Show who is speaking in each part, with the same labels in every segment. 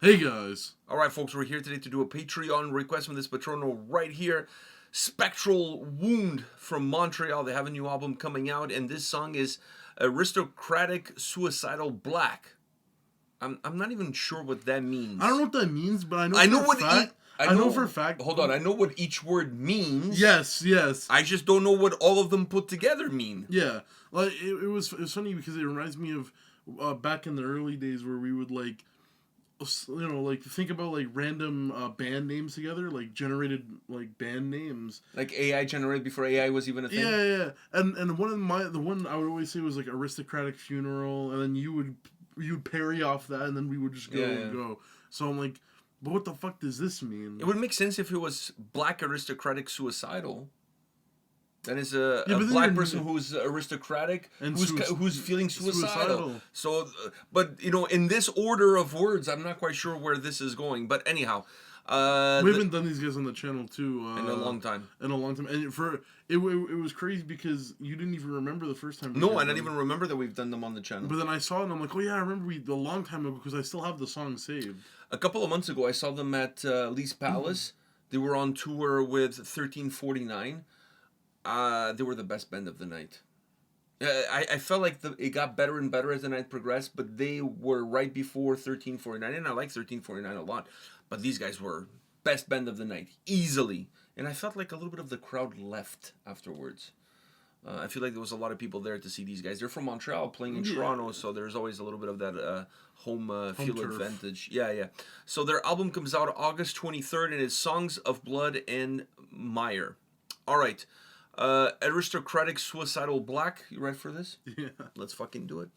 Speaker 1: Hey guys.
Speaker 2: Alright folks, we're here today to do a Patreon request from this patrono right here. Spectral Wound from Montreal. They have a new album coming out, and this song is Aristocratic Suicidal Black. I'm not even sure what that means.
Speaker 1: I don't know what that means, but I know for a fact.
Speaker 2: Hold on, I know what each word means.
Speaker 1: Yes.
Speaker 2: I just don't know what all of them put together mean.
Speaker 1: Yeah, like it was funny because it reminds me of back in the early days where we would like think about like random band names together, like generated like band names,
Speaker 2: like AI generated before AI was even a thing.
Speaker 1: Yeah. And the one I would always say was like Aristocratic Funeral, and then you would parry off that, and then we would just go. So I'm like, but what the fuck does this mean?
Speaker 2: It would make sense if it was Black Aristocratic Suicidal. That is a black person who's aristocratic and who's feeling suicidal. So, but in this order of words, I'm not quite sure where this is going. But anyhow,
Speaker 1: we haven't done these guys on the channel too
Speaker 2: in a long time.
Speaker 1: And it was crazy because you didn't even remember the first time.
Speaker 2: No, I didn't even remember that we've done them on the channel.
Speaker 1: But then I saw it and I'm like, oh yeah, I remember a long time ago because I still have the song saved.
Speaker 2: A couple of months ago, I saw them at Lee's Palace. They were on tour with 1349. They were the best band of the night. I felt like it got better and better as the night progressed, but they were right before 1349, and I like 1349 a lot. But these guys were best band of the night, easily. And I felt like a little bit of the crowd left afterwards. I feel like there was a lot of people there to see these guys. They're from Montreal, playing in Toronto, so there's always a little bit of that home field turf advantage. Yeah. So their album comes out August 23rd, and it's Songs of Blood and Mire. All right. Aristocratic Suicidal Black. You ready for this?
Speaker 1: Yeah.
Speaker 2: Let's fucking do it.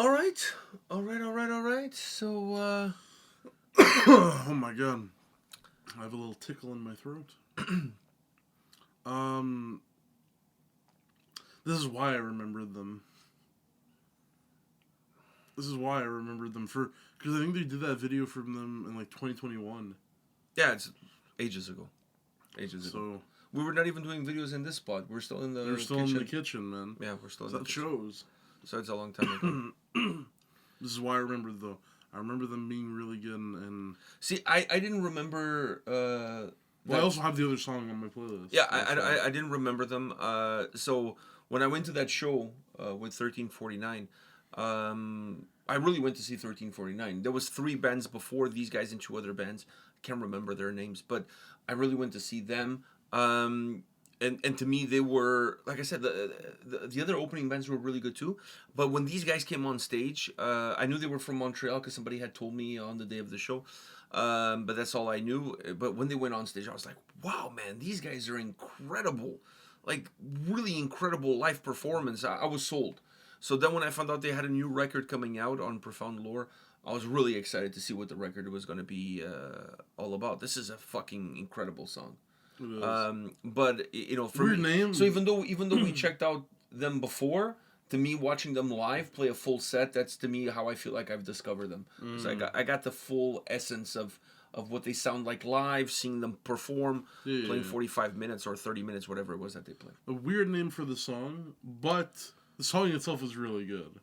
Speaker 2: All right. All right, all right, all right. So,
Speaker 1: Oh my god. I have a little tickle in my throat. um, this is why I remembered them. This is why I remembered them because I think they did that video from them in like 2021.
Speaker 2: yeah, it's ages ago. Ages ago.
Speaker 1: So
Speaker 2: We were not even doing videos in this spot. We're still in the
Speaker 1: they're still
Speaker 2: kitchen.
Speaker 1: in the kitchen, man.
Speaker 2: Yeah, we're still in
Speaker 1: So
Speaker 2: the
Speaker 1: that
Speaker 2: kitchen.
Speaker 1: shows.
Speaker 2: So it's a long time ago.
Speaker 1: This is why I remembered though. I remember them being really good and
Speaker 2: See, I didn't remember.
Speaker 1: well, I also have the other song on my playlist.
Speaker 2: Yeah, I didn't remember them. So when I went to that show with 1349, I really went to see 1349. There was 3 bands before these guys and 2 other bands. I can't remember their names, but I really went to see them. And to me, they were, like I said, the other opening bands were really good too. But when these guys came on stage, I knew they were from Montreal because somebody had told me on the day of the show. But that's all I knew. But when they went on stage, I was like, wow, man, these guys are incredible. Like, really incredible live performance. I was sold. So then when I found out they had a new record coming out on Profound Lore, I was really excited to see what the record was going to be all about. This is a fucking incredible song. But you know, for
Speaker 1: Weird
Speaker 2: me,
Speaker 1: name.
Speaker 2: so even though we checked out them before, to me watching them live play a full set, that's to me how I feel like I've discovered them. So I got the full essence of what they sound like live, seeing them perform, playing 45 minutes or 30 minutes, whatever it was that they played.
Speaker 1: A weird name for the song, but the song itself is really good.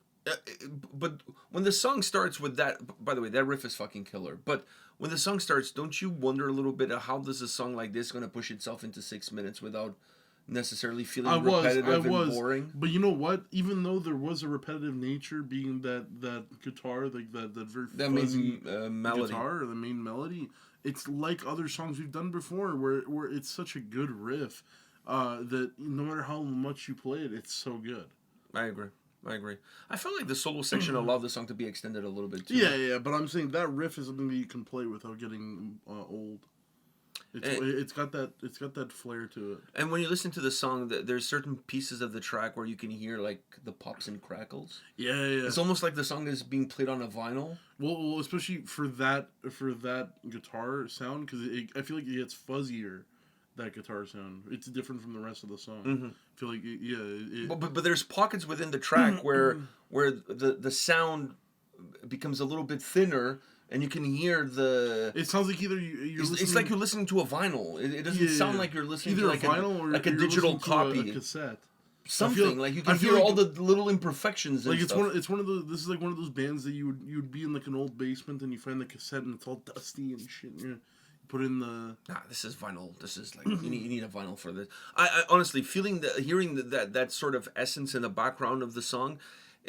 Speaker 2: But when the song starts with that, by the way, that riff is fucking killer. But when the song starts, don't you wonder a little bit of how does a song like this going to push itself into 6 minutes without necessarily feeling repetitive and boring?
Speaker 1: But you know what? Even though there was a repetitive nature, being that guitar, like that very fuzzy
Speaker 2: melody.
Speaker 1: guitar, or the main melody, it's like other songs we've done before, where it's such a good riff that no matter how much you play it, it's so good.
Speaker 2: I agree. I felt like the solo section allowed the song to be extended a little bit too.
Speaker 1: Yeah, but I'm saying that riff is something that you can play without getting old. It's got that flair to it.
Speaker 2: And when you listen to the song, there's certain pieces of the track where you can hear like the pops and crackles.
Speaker 1: Yeah.
Speaker 2: It's almost like the song is being played on a vinyl.
Speaker 1: Well, especially for that guitar sound, because I feel like it gets fuzzier. That guitar sound, it's different from the rest of the song.
Speaker 2: Mm-hmm.
Speaker 1: I feel like
Speaker 2: but there's pockets within the track where the sound becomes a little bit thinner. And you can hear the.
Speaker 1: It sounds like either you're listening.
Speaker 2: It's like you're listening to a vinyl. It doesn't sound like you're listening
Speaker 1: either
Speaker 2: to like
Speaker 1: a vinyl or
Speaker 2: like a
Speaker 1: you're
Speaker 2: digital copy,
Speaker 1: to a cassette.
Speaker 2: Something like you can hear all the little imperfections.
Speaker 1: Like
Speaker 2: and stuff.
Speaker 1: it's one of those. This is like one of those bands that you'd be in like an old basement and you find the cassette and it's all dusty and shit. And you put in the.
Speaker 2: Nah, this is vinyl. This is like you need a vinyl for this. I honestly hearing that sort of essence in the background of the song.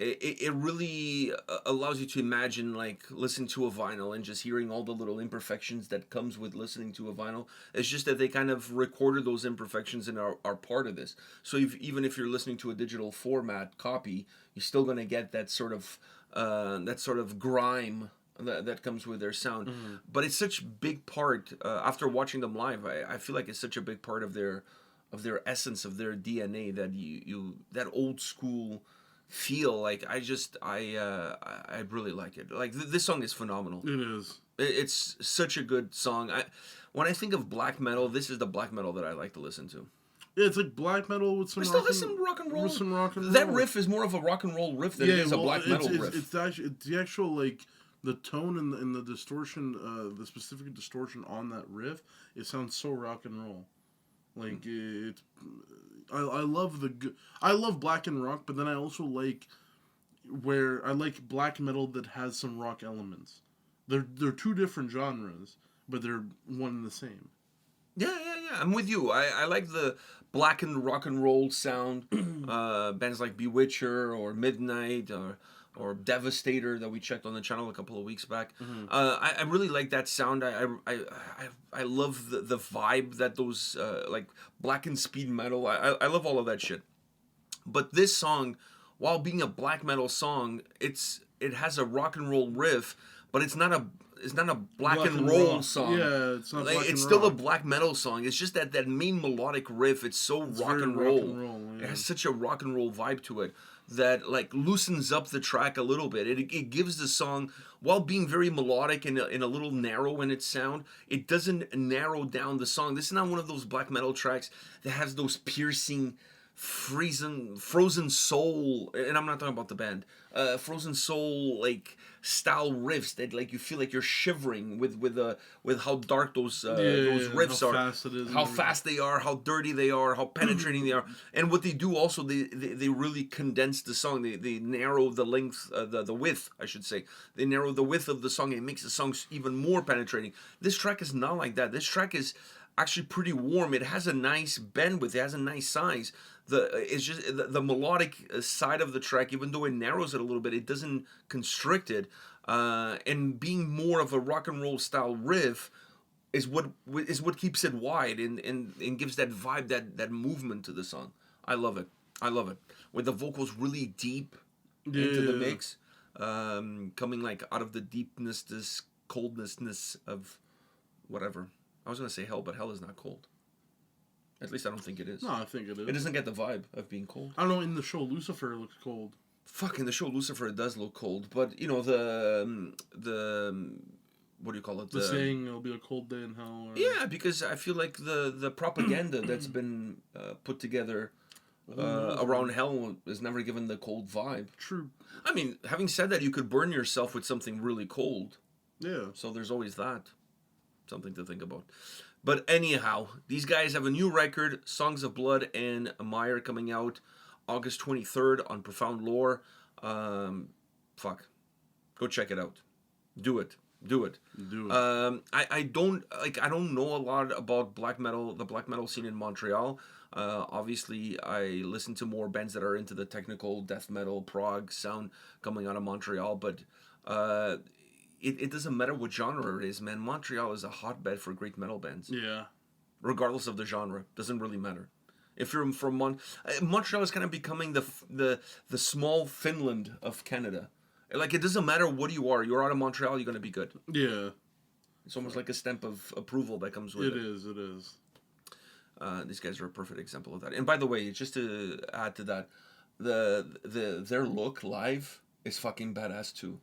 Speaker 2: It really allows you to imagine like listening to a vinyl and just hearing all the little imperfections that comes with listening to a vinyl. It's just that they kind of recorded those imperfections and are part of this. So even if you're listening to a digital format copy, you're still going to get that sort of grime that comes with their sound. Mm-hmm. But it's such a big part. After watching them live, I feel like it's such a big part of their essence, of their DNA, that you that old school feel. Like I really like it. Like this song is phenomenal.
Speaker 1: It is.
Speaker 2: It's such a good song. When I think of black metal, this is the black metal that I like to listen to.
Speaker 1: Yeah, it's like black metal with some.
Speaker 2: Rock and roll.
Speaker 1: With some rock and roll.
Speaker 2: That riff is more of a rock and roll riff than it is a black metal riff.
Speaker 1: It's the actual like the tone and the distortion, the specific distortion on that riff. It sounds so rock and roll. Like it's. I love black and rock, but then I also like black metal that has some rock elements. They're two different genres, but they're one and the same.
Speaker 2: Yeah. I'm with you. I like the black and rock and roll sound. Bands like Bewitcher or Midnight or Devastator that we checked on the channel a couple of weeks back. Mm-hmm. I really like that sound. I love the vibe that those like black and speed metal. I love all of that shit. But this song, while being a black metal song, it has a rock and roll riff, but it's not a black and roll song.
Speaker 1: Yeah, it's not
Speaker 2: Like,
Speaker 1: black
Speaker 2: it's
Speaker 1: and
Speaker 2: still a
Speaker 1: rock.
Speaker 2: black metal song. It's just that main melodic riff. It's so
Speaker 1: It's
Speaker 2: rock
Speaker 1: very
Speaker 2: and
Speaker 1: rock
Speaker 2: roll.
Speaker 1: and roll, yeah.
Speaker 2: It has such a rock and roll vibe to it that like loosens up the track a little bit. It gives the song, while being very melodic and a little narrow in its sound, it doesn't narrow down the song. This is not one of those black metal tracks that has those piercing, frozen soul, and I'm not talking about the band, frozen soul like style riffs that like you feel like you're shivering with how dark those riffs
Speaker 1: how
Speaker 2: are,
Speaker 1: fast it is,
Speaker 2: how fast they are, how dirty they are, how penetrating they are. And what they do also, they really condense the song. They narrow the length, the width, I should say. They narrow the width of the song. And it makes the song even more penetrating. This track is not like that. This track is actually pretty warm. It has a nice bandwidth. It has a nice size. It's just the melodic side of the track, even though it narrows it a little bit, it doesn't constrict it. And being more of a rock and roll style riff is what keeps it wide and gives that vibe, that movement to the song. I love it. I love it. With the vocals really deep into the mix, coming like out of the deepness, this coldness of whatever. I was gonna say hell, but hell is not cold. At least I don't think it is.
Speaker 1: No, I think it is.
Speaker 2: It doesn't get the vibe of being cold.
Speaker 1: I don't know. In the show, Lucifer looks cold.
Speaker 2: Fuck, in the show Lucifer, it does look cold, but you know the what do you call it?
Speaker 1: The saying it'll be a cold day in hell. Or...
Speaker 2: Yeah, because I feel like the propaganda that's been put together around hell is never given the cold vibe.
Speaker 1: True.
Speaker 2: I mean, having said that, you could burn yourself with something really cold.
Speaker 1: Yeah.
Speaker 2: So there's always that. Something to think about. But anyhow, these guys have a new record, Songs of Blood and Mire, coming out August 23rd on Profound Lore. Fuck. Go check it out. Do it. Do it.
Speaker 1: Do it.
Speaker 2: I don't know a lot about black metal, the black metal scene in Montreal. Obviously, I listen to more bands that are into the technical death metal, prog sound coming out of Montreal, but it doesn't matter what genre it is, man. Montreal is a hotbed for great metal bands.
Speaker 1: Yeah.
Speaker 2: Regardless of the genre, doesn't really matter. If you're from Montreal is kind of becoming the small Finland of Canada. Like, it doesn't matter what you are. You're out of Montreal, you're gonna be good.
Speaker 1: Yeah.
Speaker 2: It's almost like a stamp of approval that comes with it.
Speaker 1: It is.
Speaker 2: These guys are a perfect example of that. And by the way, just to add to that, their look live is fucking badass too.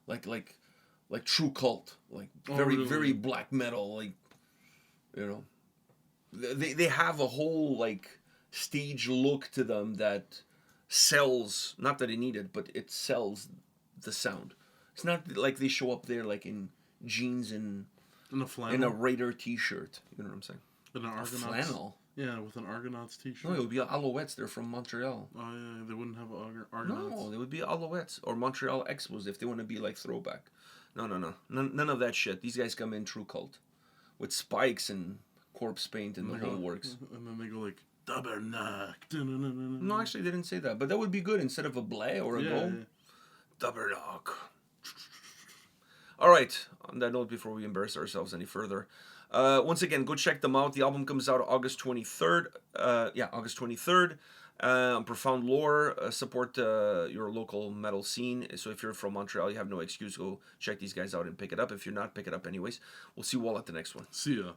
Speaker 2: Like true cult. Like very black metal. Like, you know, they have a whole like stage look to them that sells. Not that they need it, but it sells the sound. It's not like they show up there like in jeans and
Speaker 1: in a flannel,
Speaker 2: in a Raider t-shirt. You know what I'm saying?
Speaker 1: In an Argonauts.
Speaker 2: Flannel.
Speaker 1: Yeah, with an Argonauts t-shirt.
Speaker 2: No, it would be Alouettes. They're from Montreal.
Speaker 1: Oh yeah, they wouldn't have Argonauts.
Speaker 2: No, they would be Alouettes or Montreal Expos if they want to be like throwback. No. None of that shit. These guys come in true cult with spikes and corpse paint and the whole works.
Speaker 1: And then they go like Tabernacle.
Speaker 2: No, actually, they didn't say that. But that would be good instead of a blay or a goal. Yeah. Tabernacle. All right. On that note, before we embarrass ourselves any further, once again, go check them out. The album comes out August 23rd. August 23rd. Profound Lore. Support your local metal scene. So if you're from Montreal, you have no excuse. Go check these guys out and pick it up. If you're not, pick it up anyways. We'll see you all at the next one.
Speaker 1: See ya.